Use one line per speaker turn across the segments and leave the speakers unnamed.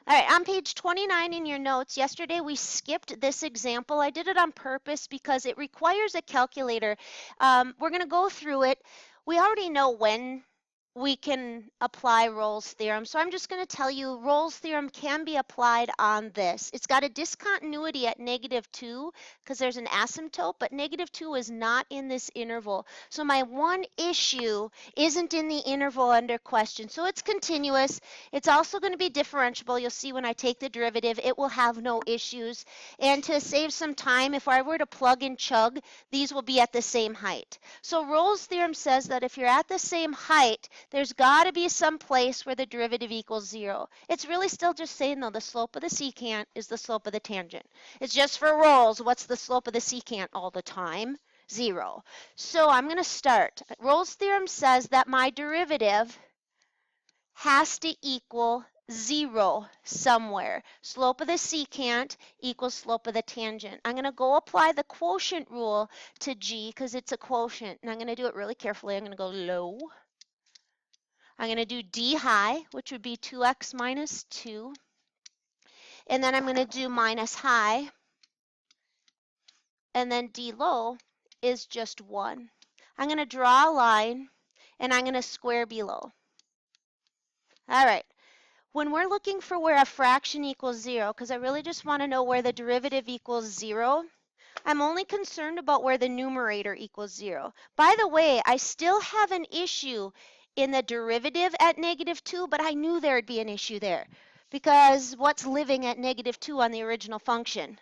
All right, on page 29 in your notes, yesterday we skipped this example. I did it on purpose because it requires a calculator. We're going to go through it. We already know when we can apply Rolle's theorem. So I'm just going to tell you Rolle's theorem can be applied on this. It's got a discontinuity at -2 because there's an asymptote, but -2 is not in this interval. So my one issue isn't in the interval under question. So it's continuous. It's also going to be differentiable. You'll see when I take the derivative, it will have no issues. And to save some time, if I were to plug and chug, these will be at the same height. So Rolle's theorem says that if you're at the same height, there's got to be some place where the derivative equals 0. It's really still just saying, though, the slope of the secant is the slope of the tangent. It's just for Rolle's, what's the slope of the secant all the time? 0. So I'm going to start. Rolle's theorem says that my derivative has to equal 0 somewhere. Slope of the secant equals slope of the tangent. I'm going to go apply the quotient rule to g because it's a quotient. And I'm going to do it really carefully. I'm going to go low. I'm going to do d high, which would be 2x minus 2. And then I'm going to do minus high. And then d low is just 1. I'm going to draw a line, and I'm going to square below. All right. When we're looking for where a fraction equals 0, because I really just want to know where the derivative equals 0, I'm only concerned about where the numerator equals 0. By the way, I still have an issue in the derivative at -2, but I knew there would be an issue there because what's living at -2 on the original function?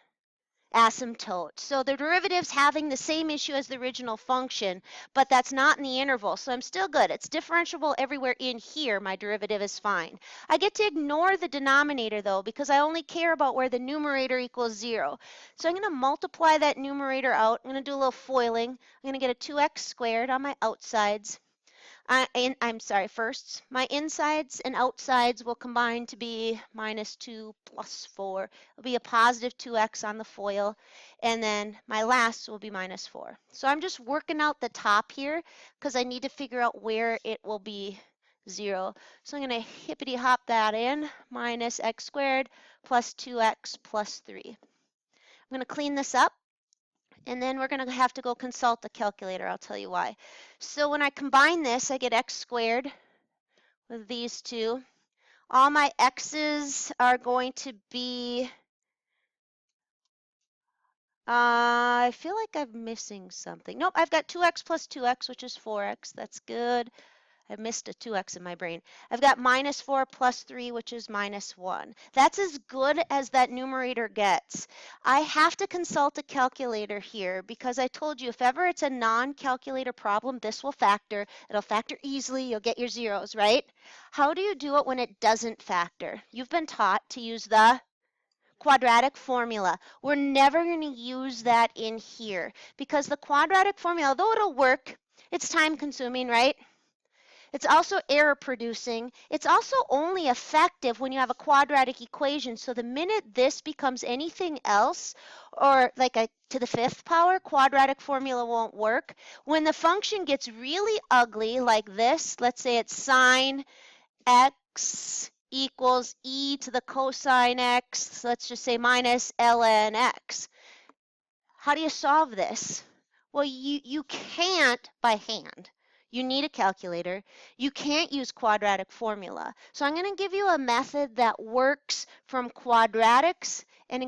Asymptote. So the derivative's having the same issue as the original function, but that's not in the interval. So I'm still good. It's differentiable everywhere in here. My derivative is fine. I get to ignore the denominator though, because I only care about where the numerator equals 0. So I'm going to multiply that numerator out. I'm going to do a little foiling. I'm going to get a 2x squared on my outsides. I'm sorry, firsts. My insides and outsides will combine to be -2 plus 4. It'll be a positive 2x on the FOIL, and then my last will be -4. So I'm just working out the top here because I need to figure out where it will be 0. So I'm going to hippity hop that in, minus x squared plus 2x plus 3. I'm going to clean this up. And then we're going to have to go consult the calculator. I'll tell you why. So when I combine this, I get x squared with these two. All my x's are going to be, I feel like I'm missing something. Nope, I've got 2x plus 2x, which is 4x. That's good. I missed a 2x in my brain. I've got -4 plus 3, which is -1. That's as good as that numerator gets. I have to consult a calculator here because I told you if ever it's a non-calculator problem, this will factor. It'll factor easily. You'll get your zeros, right? How do you do it when it doesn't factor? You've been taught to use the quadratic formula. We're never going to use that in here because the quadratic formula, although it'll work, it's time consuming, right? It's also error producing. It's also only effective when you have a quadratic equation. So the minute this becomes anything else, or like a to the 5th power, quadratic formula won't work. When the function gets really ugly like this, let's say it's sine x equals e to the cosine x, let's just say minus ln x. How do you solve this? Well, you can't by hand. You need a calculator. You can't use quadratic formula. So I'm going to give you a method that works from quadratics and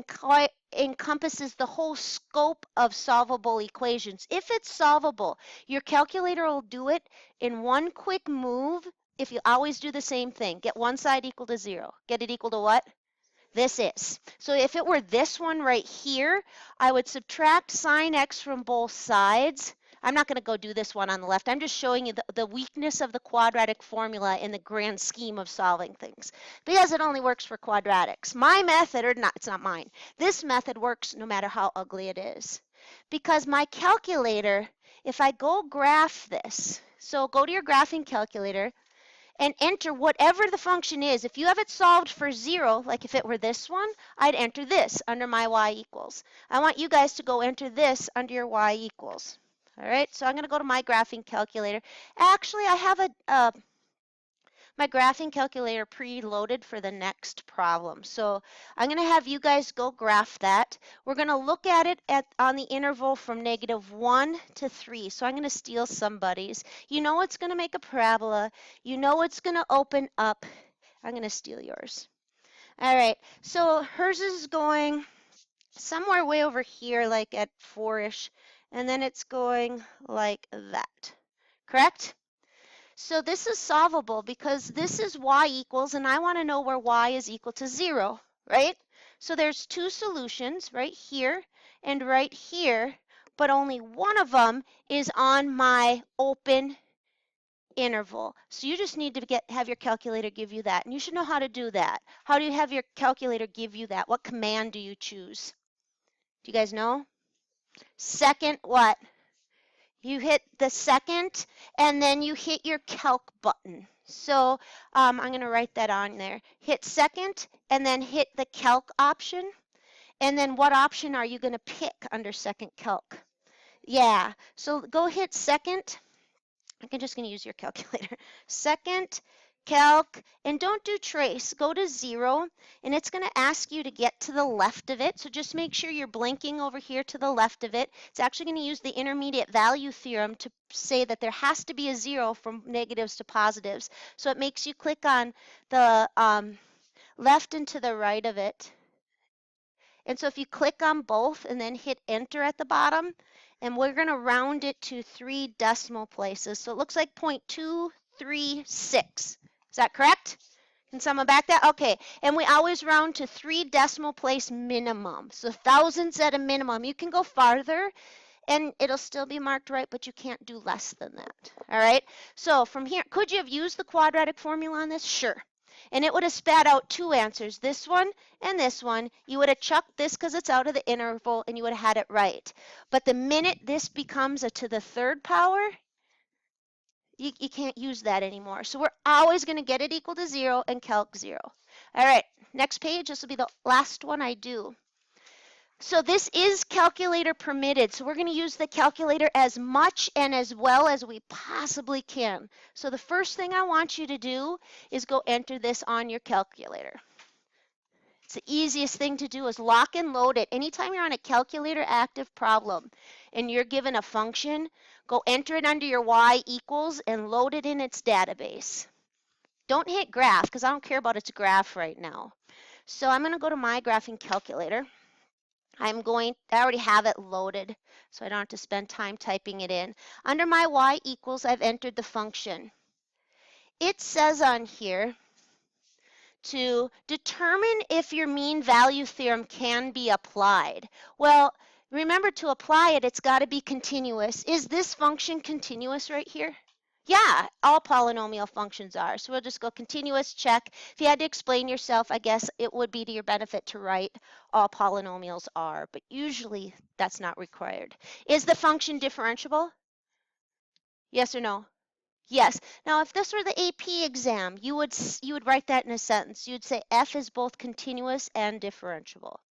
encompasses the whole scope of solvable equations. If it's solvable, your calculator will do it in one quick move if you always do the same thing. Get one side equal to 0. Get it equal to what? This is. So if it were this one right here, I would subtract sine x from both sides. I'm not going to go do this one on the left. I'm just showing you the weakness of the quadratic formula in the grand scheme of solving things because it only works for quadratics. My method, or not, it's not mine. This method works no matter how ugly it is because my calculator, if I go graph this, so go to your graphing calculator, and enter whatever the function is. If you have it solved for 0, like if it were this one, I'd enter this under my y equals. I want you guys to go enter this under your y equals. All right, so I'm going to go to my graphing calculator. Actually, I have my graphing calculator preloaded for the next problem. So I'm going to have you guys go graph that. We're going to look at it on the interval from -1 to 3. So I'm going to steal somebody's. You know it's going to make a parabola. You know it's going to open up. I'm going to steal yours. All right, so hers is going somewhere way over here, like at 4-ish, and then it's going like that, correct? So this is solvable because this is y equals, and I want to know where y is equal to 0, right? So there's two solutions, right here and right here, but only one of them is on my open interval. So you just need to have your calculator give you that, and you should know how to do that. How do you have your calculator give you that? What command do you choose? Do you guys know? Second what? You hit the second, and then you hit your calc button. So I'm going to write that on there. Hit second, and then hit the calc option. And then what option are you going to pick under second calc? Yeah, so go hit second. I'm just going to use your calculator. Second, calc, and don't do trace. Go to 0, and it's going to ask you to get to the left of it. So just make sure you're blinking over here to the left of it. It's actually going to use the intermediate value theorem to say that there has to be a 0 from negatives to positives. So it makes you click on the left and to the right of it. And so if you click on both and then hit enter at the bottom, and we're going to round it to 3 decimal places. So it looks like 0.236. Is that correct? Can someone back that? Okay. And we always round to 3 decimal place minimum. So thousands at a minimum. You can go farther and it'll still be marked right, but you can't do less than that. All right. So from here, could you have used the quadratic formula on this? Sure. And it would have spat out 2 answers, this one and this one. You would have chucked this because it's out of the interval, and you would have had it right. But the minute this becomes a to the 3rd power, you can't use that anymore. So we're always going to get it equal to 0 and calc 0. All right, next page. This will be the last one I do. So this is calculator permitted. So we're going to use the calculator as much and as well as we possibly can. So the first thing I want you to do is go enter this on your calculator. It's the easiest thing to do is lock and load it. Anytime you're on a calculator active problem and you're given a function, go enter it under your y equals and load it in its database. Don't hit graph because I don't care about its graph right now. So I'm going to go to my graphing calculator. I already have it loaded, so I don't have to spend time typing it in. Under my y equals, I've entered the function. It says on here to determine if your mean value theorem can be applied. Well, remember to apply it, it's got to be continuous. Is this function continuous right here? Yeah, all polynomial functions are. So we'll just go continuous, check. If you had to explain yourself, I guess it would be to your benefit to write all polynomials are, but usually that's not required. Is the function differentiable? Yes or no? Yes. Now, if this were the AP exam, you would write that in a sentence. You'd say f is both continuous and differentiable.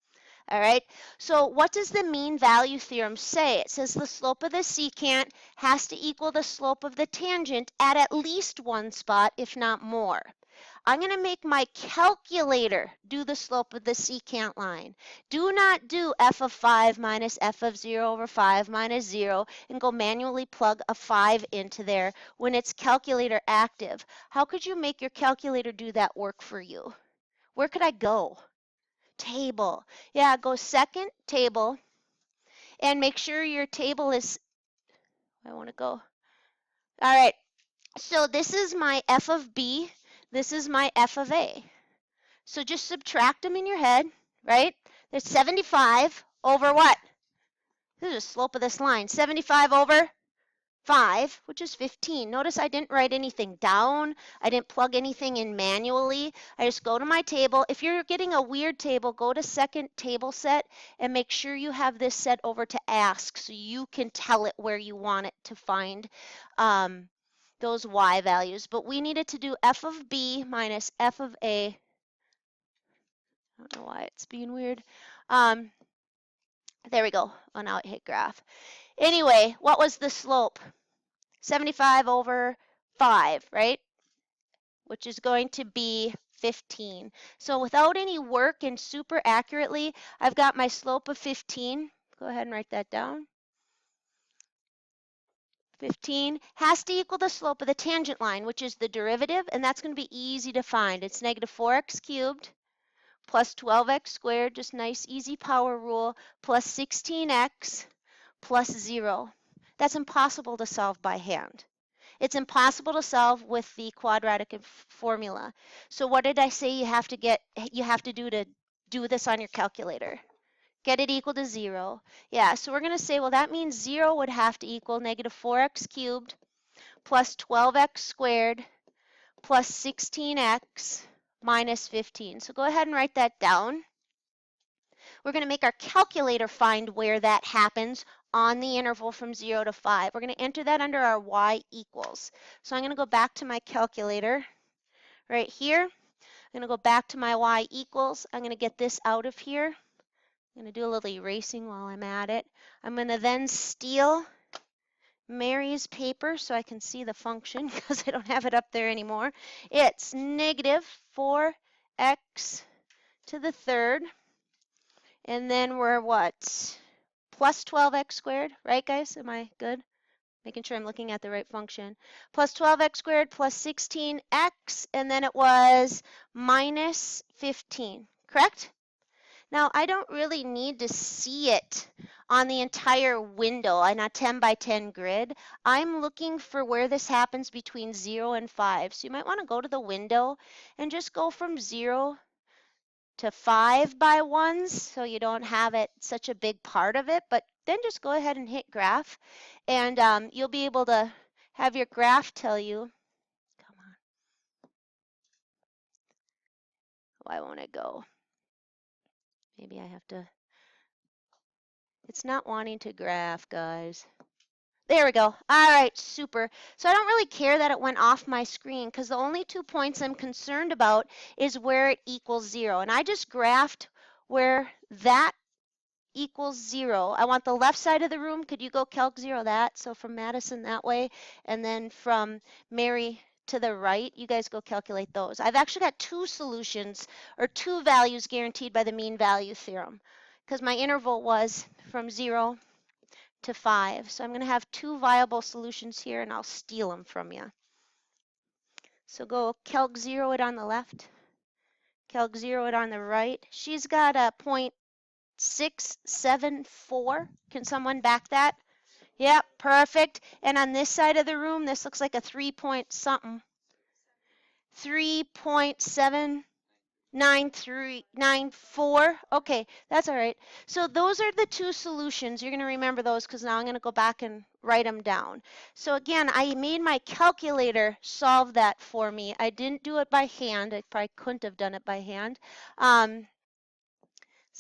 All right, so what does the mean value theorem say? It says the slope of the secant has to equal the slope of the tangent at least one spot, if not more. I'm going to make my calculator do the slope of the secant line. Do not do f of 5 minus f of 0 over 5 minus 0 and go manually plug a 5 into there when it's calculator active. How could you make your calculator do that work for you? Where could I go? Table. Yeah, go second table and make sure your table is, I want to go. All right, so this is my f of b, this is my f of a. So just subtract them in your head, right? There's 75 over what? This is the slope of this line. 75 over 5, which is 15. Notice I didn't write anything down. I didn't plug anything in manually. I just go to my table. If you're getting a weird table, go to second table set and make sure you have this set over to ask so you can tell it where you want it to find those y values. But we needed to do f of b minus f of a. I don't know why it's being weird. There we go. Oh, now it hit graph. Anyway, what was the slope? 75 over 5, right? which is going to be 15. So without any work and super accurately, I've got my slope of 15. Go ahead and write that down. 15 has to equal the slope of the tangent line, which is the derivative, and that's going to be easy to find. It's negative 4x cubed plus 12x squared, just nice easy power rule, plus 16x plus 0. That's impossible to solve by hand. It's impossible to solve with the quadratic formula. So what did I say you have to do this on your calculator? Get it equal to 0. Yeah, so we're going to say, well, that means 0 would have to equal negative 4x cubed plus 12x squared plus 16x minus 15. So go ahead and write that down. We're going to make our calculator find where that happens on the interval from 0 to 5. We're going to enter that under our y equals. So I'm going to go back to my calculator right here. I'm going to go back to my y equals. I'm going to get this out of here. I'm going to do a little erasing while I'm at it. I'm going to then steal Mary's paper so I can see the function because I don't have it up there anymore. It's negative 4x to the third. And then we're what? Plus 12x squared, right guys? Am I good? Making sure I'm looking at the right function. Plus 12x squared plus 16x, and then it was minus 15, correct? Now, I don't really need to see it on the entire window on a 10 by 10 grid. I'm looking for where this happens between 0 and 5. So you might want to go to the window and just go from 0 to 5 by 1s so you don't have it such a big part of it, but then just go ahead and hit graph and you'll be able to have your graph tell you, come on, why won't it go? Maybe I have to, it's not wanting to graph, guys. There we go. All right, super. So I don't really care that it went off my screen because the only 2 points I'm concerned about is where it equals 0. And I just graphed where that equals 0. I want the left side of the room. Could you go calc 0 that? So from Madison that way, and then from Mary to the right, you guys go calculate those. I've actually got 2 solutions or 2 values guaranteed by the mean value theorem because my interval was from 0 to 5. So I'm going to have 2 viable solutions here and I'll steal them from you. So go calc 0 it on the left, calc 0 it on the right. She's got a 0.674. Can someone back that? Yep, perfect. And on this side of the room, this looks like a 3 point something. 3.79394. Okay, that's all right. So those are the 2 solutions. You're going to remember those because now I'm going to go back and write them down. So again, I made my calculator solve that for me. I didn't do it by hand. I probably couldn't have done it by hand. So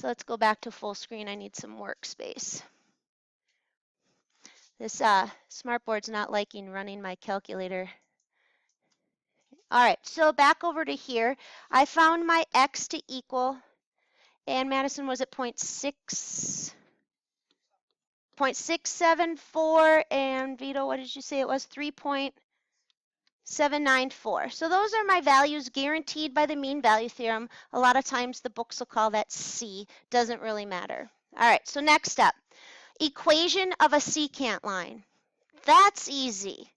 let's go back to full screen. I need some workspace. This smartboard's not liking running my calculator. All right, so back over to here. I found my x to equal, and Madison was at 0.674, and Vito, what did you say it was? 3.794. So those are my values guaranteed by the mean value theorem. A lot of times the books will call that C. Doesn't really matter. All right, so next up, equation of a secant line. That's easy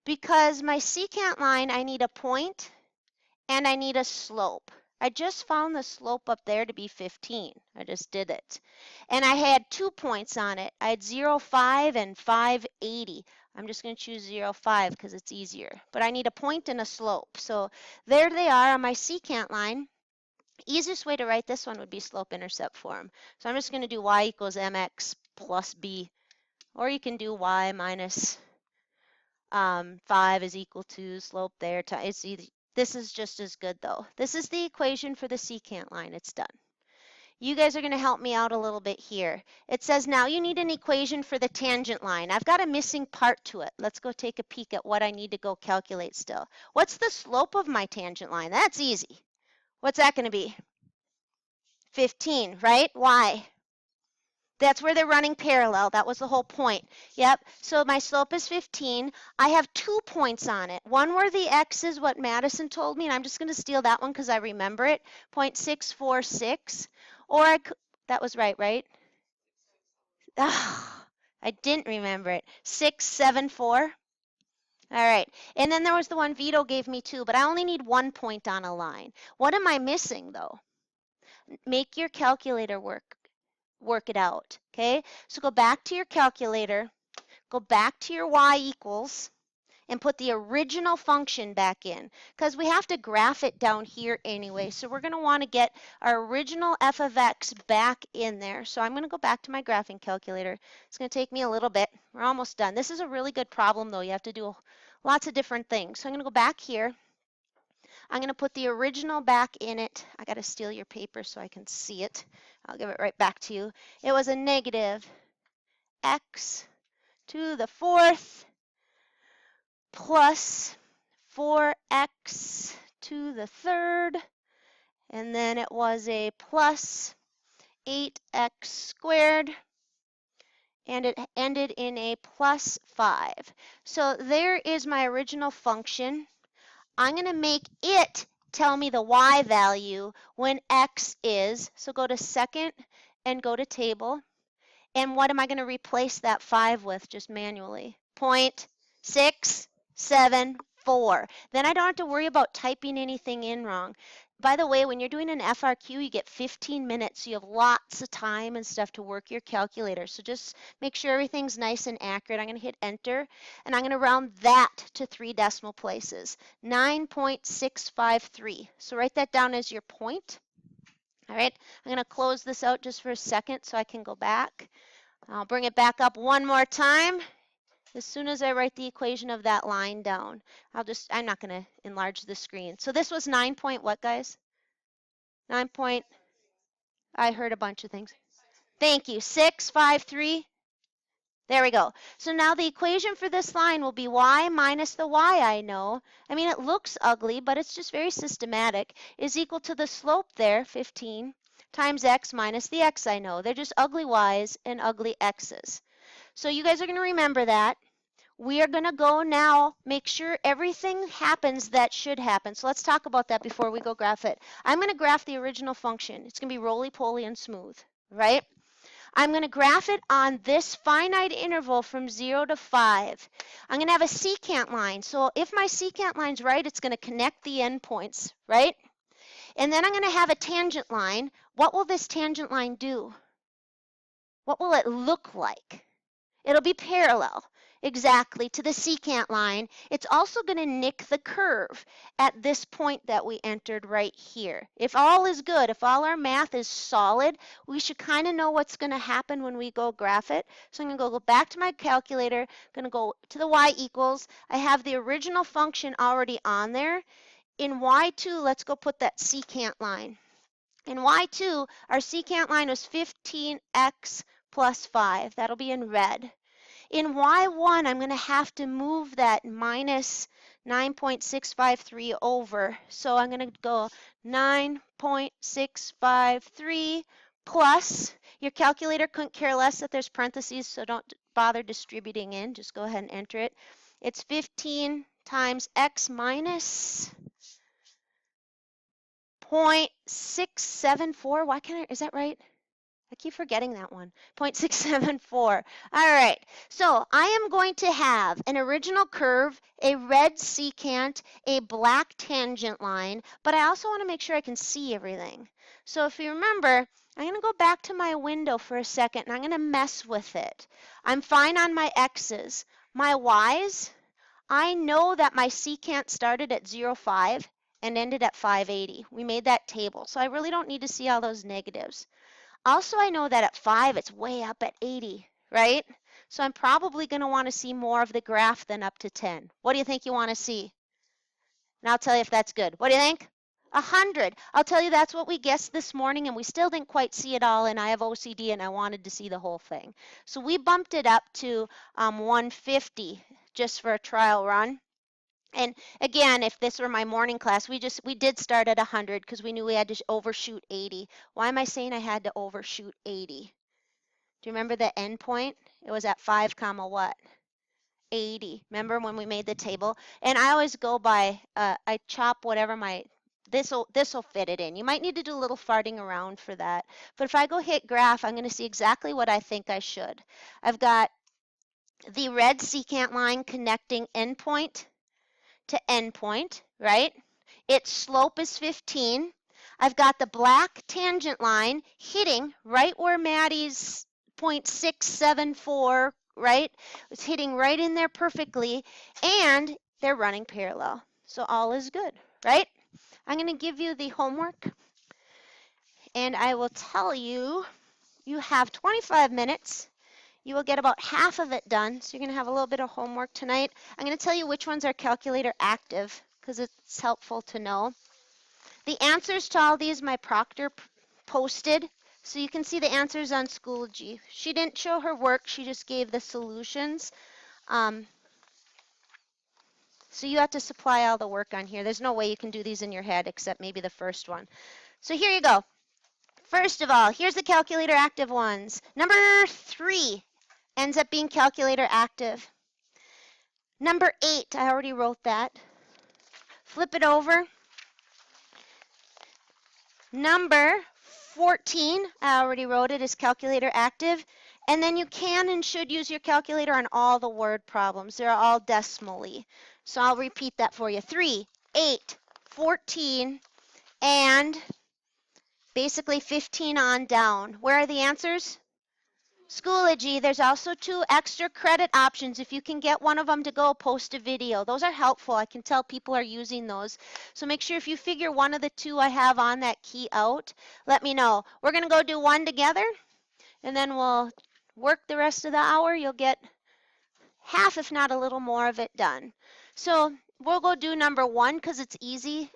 because my secant line, I need a point and I need a slope. I just found the slope up there to be 15. I just did it. And I had 2 points on it. I had 0.5 and 580. I'm just going to choose 0.5 because it's easier. But I need a point and a slope. So there they are on my secant line. Easiest way to write this one would be slope-intercept form. So I'm just going to do y equals mx plus b. Or you can do y minus 5 is equal to slope there. It's easy. This is just as good though. This is the equation for the secant line. It's done. You guys are going to help me out a little bit here. It says now you need an equation for the tangent line. I've got a missing part to it. Let's go take a peek at what I need to go calculate still. What's the slope of my tangent line? That's easy. What's that going to be? 15, right? Why? That's where they're running parallel. That was the whole point. Yep. So my slope is 15. I have 2 points on it. One where the x is what Madison told me, and I'm just going to steal that one because I remember it, 0.646. Or that was right, right? Ah, I didn't remember it. 674. All right. And then there was the one Vito gave me too, but I only need 1 point on a line. What am I missing though? Make your calculator work it out, okay? So go back to your calculator, go back to your y equals, and put the original function back in, because we have to graph it down here anyway. So we're going to want to get our original f of x back in there. So I'm going to go back to my graphing calculator. It's going to take me a little bit. We're almost done. This is a really good problem, though. You have to do lots of different things. So I'm going to go back here. I'm going to put the original back in it. I got to steal your paper so I can see it. I'll give it right back to you. It was a negative x to the fourth plus 4x to the third, and then it was a plus 8x squared, and it ended in a plus 5. So there is my original function. I'm going to make it tell me the y value when x is, so go to second and go to table. And what am I going to replace that 5 with just manually? 0.674. Then I don't have to worry about typing anything in wrong. By the way, when you're doing an FRQ, you get 15 minutes. So you have lots of time and stuff to work your calculator. So just make sure everything's nice and accurate. I'm going to hit enter, and I'm going to round that to 3 decimal places, 9.653. So write that down as your point. All right, I'm going to close this out just for a second so I can go back. I'll bring it back up one more time. As soon as I write the equation of that line down, I'm not going to enlarge the screen. So this was 9 point what, guys? 9 point, I heard a bunch of things. Thank you, 653. There we go. So now the equation for this line will be y minus the y I know. I mean, it looks ugly, but it's just very systematic, is equal to the slope there, 15, times x minus the x I know. They're just ugly y's and ugly x's. So you guys are going to remember that. We are going to go now, make sure everything happens that should happen. So let's talk about that before we go graph it. I'm going to graph the original function. It's going to be roly-poly and smooth, right? I'm going to graph it on this finite interval from 0 to 5. I'm going to have a secant line. So if my secant line's right, it's going to connect the endpoints, right? And then I'm going to have a tangent line. What will this tangent line do? What will it look like? It'll be parallel exactly to the secant line. It's also going to nick the curve at this point that we entered right here. If all is good, if all our math is solid, we should kind of know what's going to happen when we go graph it. So I'm going to go back to my calculator, going to go to the y equals. I have the original function already on there. In y2, let's go put that secant line. In y2, our secant line was 15x plus 5. That'll be in red. In y1, I'm going to have to move that minus 9.653 over. So I'm going to go 9.653 plus, your calculator couldn't care less that there's parentheses, so don't bother distributing in. Just go ahead and enter it. It's 15 times x minus 0.674. Why can't I, is that right? I keep forgetting that one, 0.674. All right, so I am going to have an original curve, a red secant, a black tangent line, but I also want to make sure I can see everything. So if you remember, I'm going to go back to my window for a second, and I'm going to mess with it. I'm fine on my x's. My y's, I know that my secant started at 0.5 and ended at 580. We made that table, so I really don't need to see all those negatives. Also, I know that at 5, it's way up at 80, right? So I'm probably going to want to see more of the graph than up to 10. What do you think you want to see? And I'll tell you if that's good. What do you think? 100. I'll tell you that's what we guessed this morning, and we still didn't quite see it all, and I have OCD, and I wanted to see the whole thing. So we bumped it up to 150 just for a trial run. And again, if this were my morning class, we did start at 100 because we knew we had to overshoot 80. Why am I saying I had to overshoot 80? Do you remember the end point? It was at 5 comma what? 80. Remember when we made the table? And I always go by, I chop whatever this'll fit it in. You might need to do a little farting around for that. But if I go hit graph, I'm going to see exactly what I think I should. I've got the red secant line connecting endpoint to endpoint, right? Its slope is 15. I've got the black tangent line hitting right where Maddie's 0.674, right? It's hitting right in there perfectly, and they're running parallel. So all is good, right? I'm going to give you the homework, and I will tell you, you have 25 minutes. You will get about half of it done, so you're going to have a little bit of homework tonight. I'm going to tell you which ones are calculator active, because it's helpful to know. The answers to all these my proctor posted, so you can see the answers on Schoology. She didn't show her work, she just gave the solutions. So you have to supply all the work on here. There's no way you can do these in your head except maybe the first one. So here you go. First of all, here's the calculator active ones. Number 3 ends up being calculator active. Number 8, I already wrote that. Flip it over. Number 14, I already wrote it, is calculator active. And then you can and should use your calculator on all the word problems. They're all decimally. So I'll repeat that for you. 3, 8, 14, and basically 15 on down. Where are the answers? Schoology. There's also 2 extra credit options. If you can get one of them to go, post a video. Those are helpful. I can tell people are using those. So make sure if you figure one of the 2 I have on that key out, let me know. We're going to go do one together, and then we'll work the rest of the hour. You'll get half, if not a little more of it done. So we'll go do number 1 because it's easy,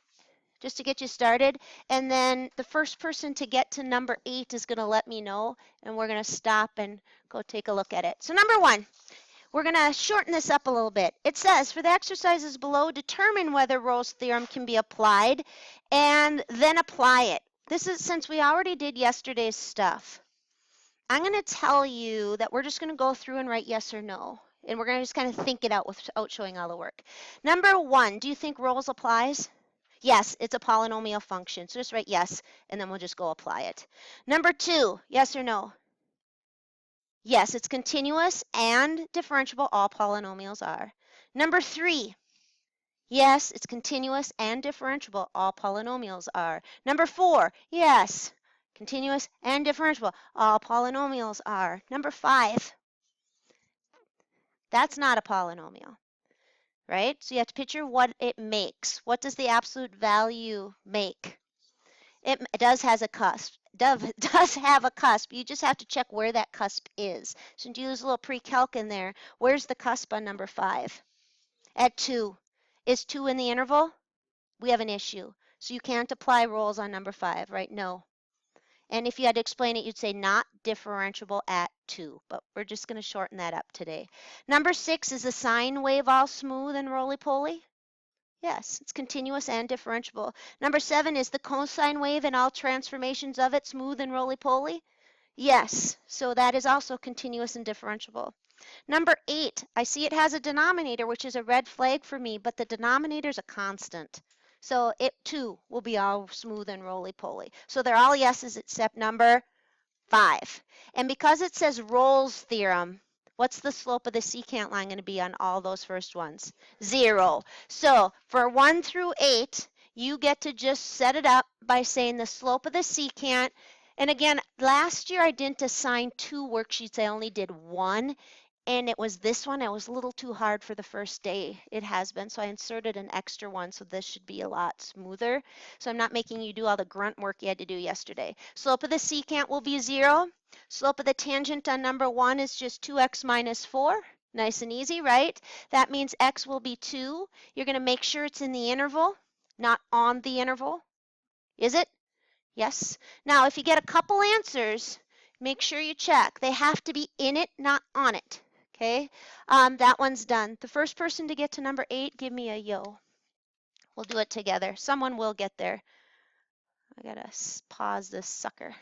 just to get you started. And then the first person to get to number 8 is going to let me know, and we're going to stop and go take a look at it. So number 1, we're going to shorten this up a little bit. It says, for the exercises below, determine whether Rolle's theorem can be applied and then apply it. This is since we already did yesterday's stuff. I'm going to tell you that we're just going to go through and write yes or no. And we're going to just kind of think it out without showing all the work. Number 1, do you think Rolle's applies? Yes, it's a polynomial function. So just write yes, and then we'll just go apply it. Number 2, yes or no? Yes, it's continuous and differentiable. All polynomials are. Number 3, yes, it's continuous and differentiable. All polynomials are. Number 4, yes, continuous and differentiable. All polynomials are. Number 5, that's not a polynomial, right? So you have to picture what it makes. What does the absolute value make? It does have a cusp. You just have to check where that cusp is. So do use a little pre-calc in there. Where's the cusp on number 5? At 2. Is 2 in the interval? We have an issue. So you can't apply Rolle's on number 5, right? No. And if you had to explain it, you'd say not differentiable at 2. But we're just going to shorten that up today. Number 6, is the sine wave all smooth and roly-poly? Yes, it's continuous and differentiable. Number 7, is the cosine wave and all transformations of it smooth and roly-poly? Yes, so that is also continuous and differentiable. Number 8, I see it has a denominator, which is a red flag for me, but the denominator is a constant. So it too will be all smooth and roly-poly. So they're all yeses except number 5. And because it says Rolle's theorem, what's the slope of the secant line going to be on all those first ones? 0. So for 1 through 8, you get to just set it up by saying the slope of the secant. And again, last year I didn't assign 2 worksheets. I only did 1. And it was this one. It was a little too hard for the first day. It has been. So I inserted an extra one. So this should be a lot smoother. So I'm not making you do all the grunt work you had to do yesterday. Slope of the secant will be 0. Slope of the tangent on number 1 is just 2x minus 4. Nice and easy, right? That means x will be 2. You're going to make sure it's in the interval, not on the interval. Is it? Yes. Now, if you get a couple answers, make sure you check. They have to be in it, not on it. Okay, that one's done. The first person to get to number 8, give me a yo. We'll do it together. Someone will get there. I gotta pause this sucker.